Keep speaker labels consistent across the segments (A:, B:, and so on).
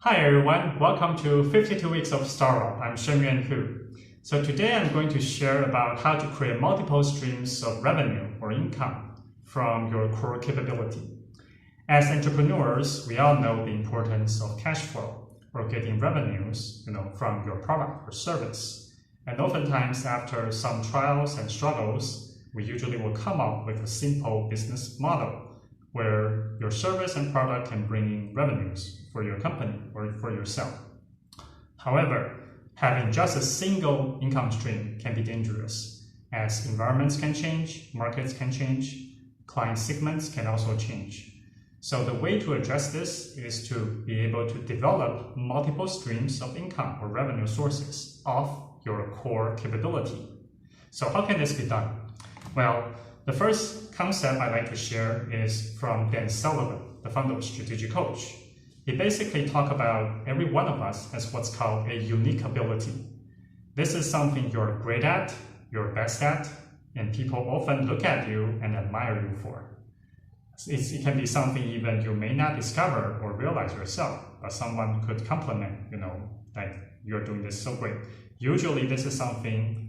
A: Hi everyone, welcome to 52 Weeks of Startup. I'm Shenyuan Hu. So today I'm going to share about how to create multiple streams of revenue or income from your core capability. As entrepreneurs, we all know the importance of cash flow or getting revenues, from your product or service. And oftentimes after some trials and struggles, we usually will come up with a simple business model where your service and product can bring in revenues for your company or for yourself. However, having just a single income stream can be dangerous, as environments can change, markets can change, client segments can also change. So the way to address this is to be able to develop multiple streams of income or revenue sources off your core capability. So how can this be done? Well, the first concept I'd like to share is from Dan Sullivan, the founder of Strategic Coach. He basically talks about every one of us has what's called a unique ability. This is something you're great at, you're best at, and people often look at you and admire you for. It can be something even you may not discover or realize yourself, but someone could compliment, like you're doing this so great. Usually this is something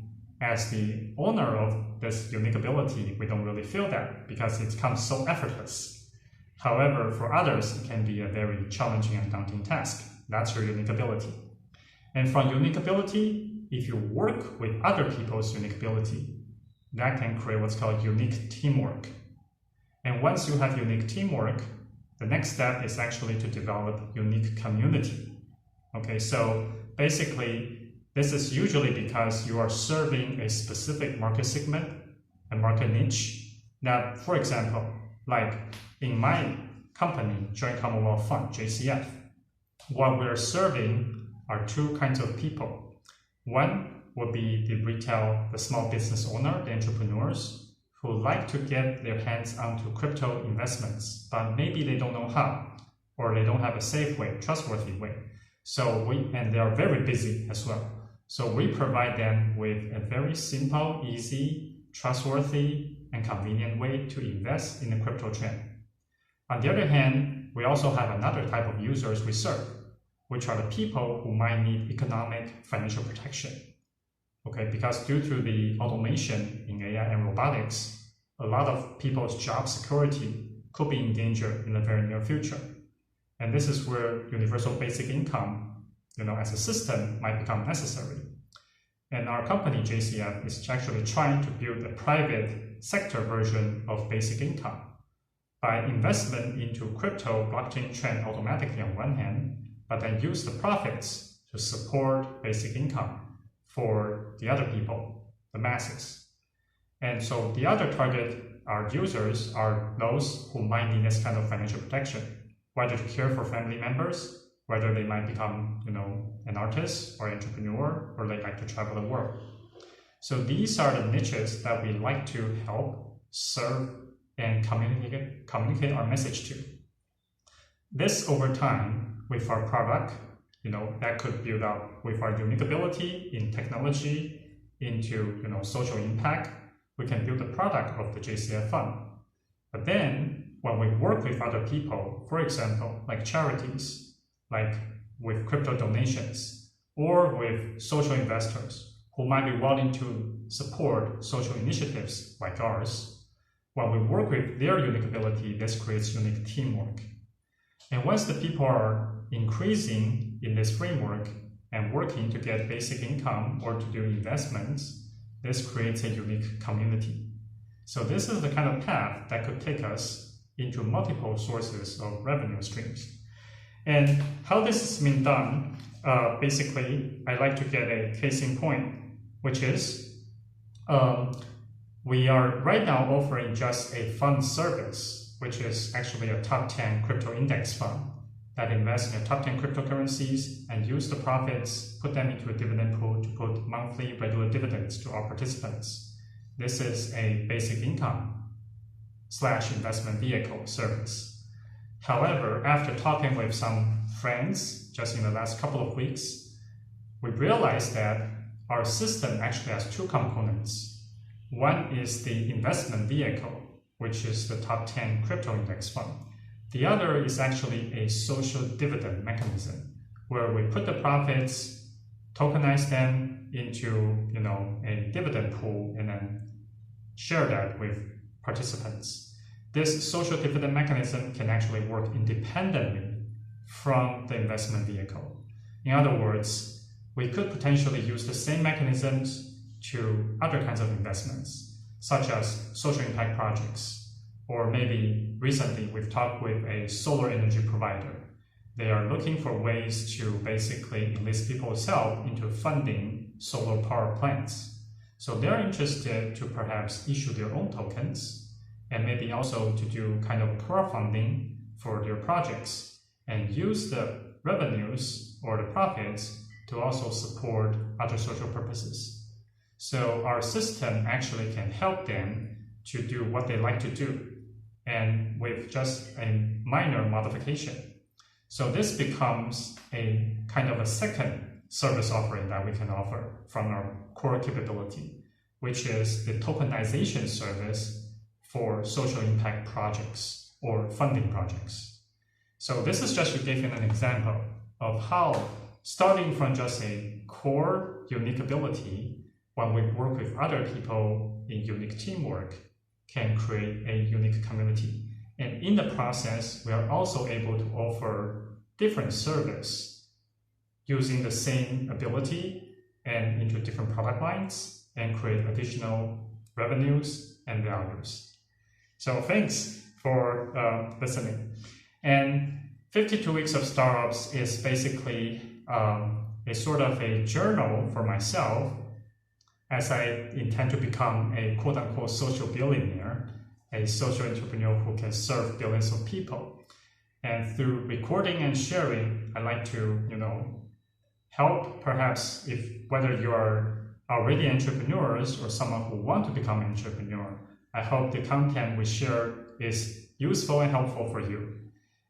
A: as the owner of this unique ability, we don't really feel that because it comes so effortless. However, for others, it can be a very challenging and daunting task. That's your unique ability. And from unique ability, if you work with other people's unique ability, that can create what's called unique teamwork. And once you have unique teamwork, the next step is actually to develop unique community. Okay, so basically, this is usually because you are serving a specific market segment, a market niche. Now, for example, like in my company, Joint Commonwealth Fund, JCF, what we're serving are two kinds of people. One would be the retail, the small business owner, the entrepreneurs, who like to get their hands onto crypto investments, but maybe they don't know how, or they don't have a safe way, trustworthy way. And they are very busy as well. So we provide them with a very simple, easy, trustworthy, and convenient way to invest in the crypto trend. On the other hand, we also have another type of users we serve, which are the people who might need economic financial protection. Okay, because due to the automation in AI and robotics, a lot of people's job security could be in danger in the very near future. And this is where universal basic income as a system might become necessary. And our company, JCF, is actually trying to build a private sector version of basic income by investment into crypto blockchain trend automatically on one hand, but then use the profits to support basic income for the other people, the masses. And so the other target, our users, are those who might need this kind of financial protection, whether to care for family members, whether they might become, an artist or entrepreneur, or they like to travel the world. So these are the niches that we like to help serve and communicate our message to. This over time, with our product, that could build up with our unique ability in technology into, social impact. We can build the product of the JCF fund. But then when we work with other people, for example, like charities, like with crypto donations, or with social investors who might be willing to support social initiatives like ours, when we work with their unique ability, this creates unique teamwork. And once the people are increasing in this framework and working to get basic income or to do investments, this creates a unique community. So this is the kind of path that could take us into multiple sources of revenue streams. And how this is being done, basically, I like to get a case in point, which is we are right now offering just a fund service, which is actually a top 10 crypto index fund that invests in the top 10 cryptocurrencies and use the profits, put them into a dividend pool to put monthly regular dividends to our participants. This is a basic income / investment vehicle service. However, after talking with some friends just in the last couple of weeks, we realized that our system actually has two components. One is the investment vehicle, which is the top 10 crypto index fund. The other is actually a social dividend mechanism, where we put the profits, tokenize them into a dividend pool, and then share that with participants. This social dividend mechanism can actually work independently from the investment vehicle. In other words, we could potentially use the same mechanisms to other kinds of investments, such as social impact projects, or maybe recently we've talked with a solar energy provider. They are looking for ways to basically enlist people's help into funding solar power plants. So they're interested to perhaps issue their own tokens and maybe also to do kind of crowdfunding for their projects and use the revenues or the profits to also support other social purposes. So our system actually can help them to do what they like to do, and with just a minor modification. So this becomes a kind of a second service offering that we can offer from our core capability, which is the tokenization service for social impact projects or funding projects. So this is just to give you an example of how, starting from just a core unique ability, when we work with other people in unique teamwork, can create a unique community. And in the process, we are also able to offer different service using the same ability and into different product lines and create additional revenues and values. So thanks for listening. And 52 Weeks of Startups is basically a sort of a journal for myself, as I intend to become a quote-unquote social billionaire, a social entrepreneur who can serve billions of people. And through recording and sharing, I like to, help perhaps whether you are already entrepreneurs or someone who want to become an entrepreneur. I hope the content we share is useful and helpful for you.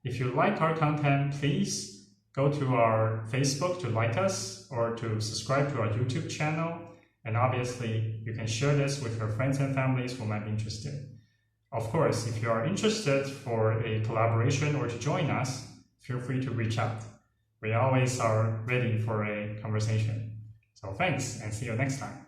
A: If you like our content, please go to our Facebook to like us or to subscribe to our YouTube channel. And obviously, you can share this with your friends and families who might be interested. Of course, if you are interested for a collaboration or to join us, feel free to reach out. We always are ready for a conversation. So thanks, and see you next time.